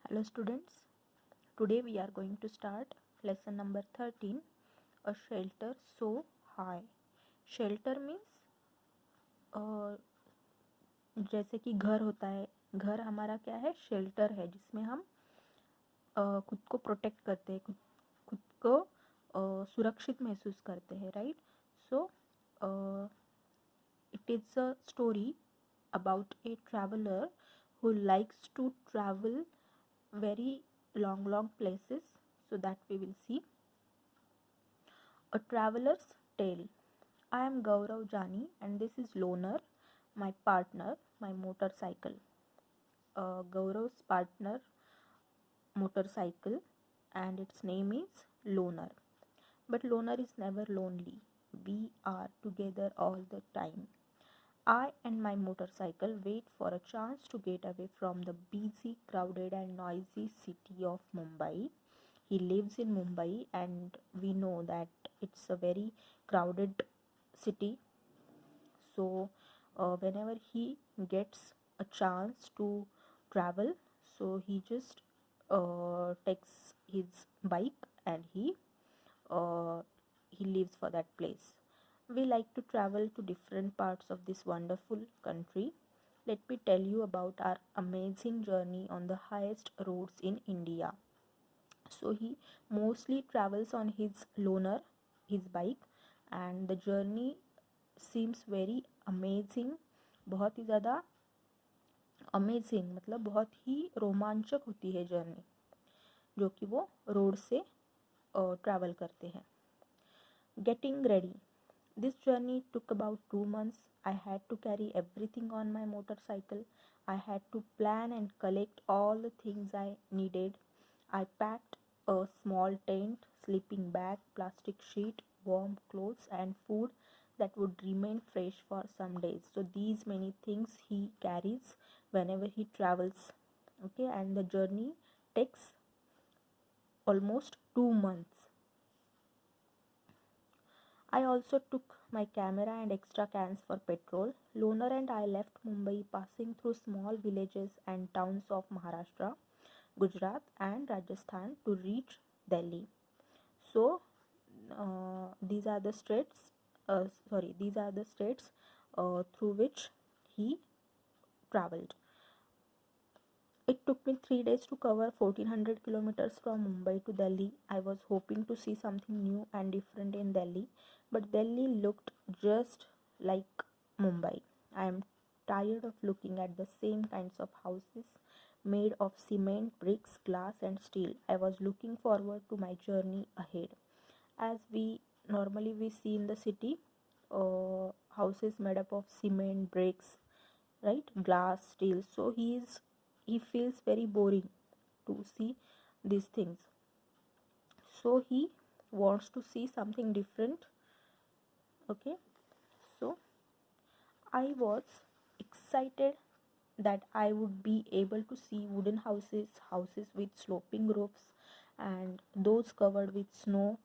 Hello students, today we are going to start lesson number 13, a shelter so high. Shelter means जैसे कि घर होता है, घर हमारा क्या है, शेल्टर है जिसमें हम खुद को प्रोटेक्ट करते हैं, खुद को सुरक्षित महसूस करते हैं, right. So it is a story about a traveler who likes to travel very long places, so that we will see. A traveler's tale. I am Gaurav Jani and this is Loner, my partner, my motorcycle. Gaurav's partner motorcycle, and its name is Loner. But Loner is never lonely. We are together all the time. I and my motorcycle wait for a chance to get away from the busy, crowded, and noisy city of Mumbai. He lives in Mumbai, and we know that it's a very crowded city. So, whenever he gets a chance to travel, so he just takes his bike and uh, he leaves for that place. We like to travel to different parts of this wonderful country. Let me tell you about our amazing journey on the highest roads in India. So he mostly travels on his loner, his bike, and the journey seems very amazing. बहुत ही ज़्यादा amazing, मतलब बहुत ही रोमांचक होती है journey जो कि वो रोड से ट्रैवल करते हैं. Getting ready. This journey took about 2 months. I had to carry everything on my motorcycle. I had to plan and collect all the things I needed. I packed a small tent, sleeping bag, plastic sheet, warm clothes, and food that would remain fresh for some days. So these many things he carries whenever he travels. Okay, and the journey takes almost 2 months. I also took my camera and extra cans for petrol. Loner and I left Mumbai, passing through small villages and towns of Maharashtra, Gujarat, and Rajasthan to reach Delhi. So, these are the states. These are the states through which he traveled. It took me 3 days to cover 1400 kilometers from Mumbai to Delhi. I was hoping to see something new and different in Delhi, but Delhi looked just like Mumbai. I am tired of looking at the same kinds of houses made of cement, bricks, glass, and steel. I was looking forward to my journey ahead. As we normally we see in the city, houses made up of cement, bricks, right, glass, steel. So he feels very boring to see these things, so he wants to see something different. Okay, so I was excited that I would be able to see wooden houses with sloping roofs and those covered with snow.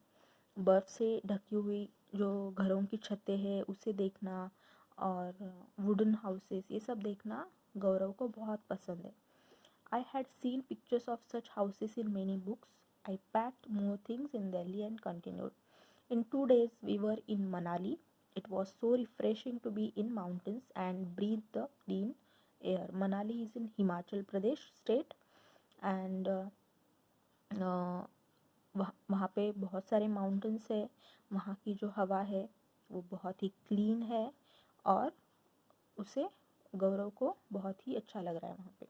बर्फ़ से ढकी हुई जो घरों की छतें हैं उसे देखना और वुडन हाउसेस, ये सब देखना गौरव को बहुत पसंद है. I had seen pictures of such houses in many books. I packed more things in Delhi and continued. In 2 days, we were in Manali. It was so refreshing to be in mountains and breathe the clean air. Manali is in Himachal Pradesh state, and वहाँ पे बहुत सारे mountains है. वहाँ की जो हवा है वो बहुत ही क्लीन है और उसे गौरव को बहुत ही अच्छा लग रहा है वहाँ पे.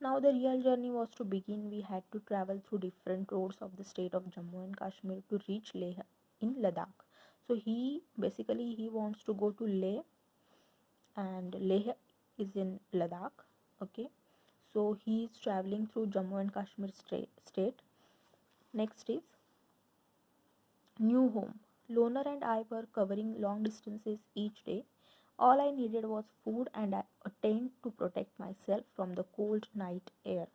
Now the real journey was to begin. We had to travel through different roads of the state of Jammu and Kashmir to reach Leh in Ladakh. So he wants to go to Leh, and Leh is in Ladakh. Okay, so he is traveling through Jammu and Kashmir state. Next is new home. Loner and I were covering long distances each day. All I needed was food and a tent to protect myself from the cold night air.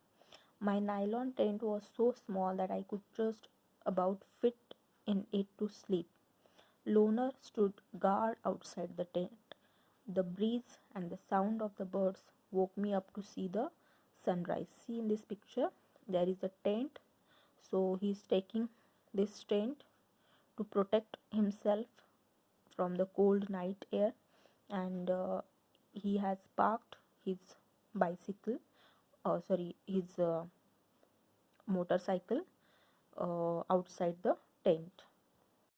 My nylon tent was so small that I could just about fit in it to sleep. Loner stood guard outside the tent. The breeze and the sound of the birds woke me up to see the sunrise. See, in this picture there is a tent, so he is taking this tent to protect himself from the cold night air. And he has parked his bicycle, sorry, his motorcycle outside the tent.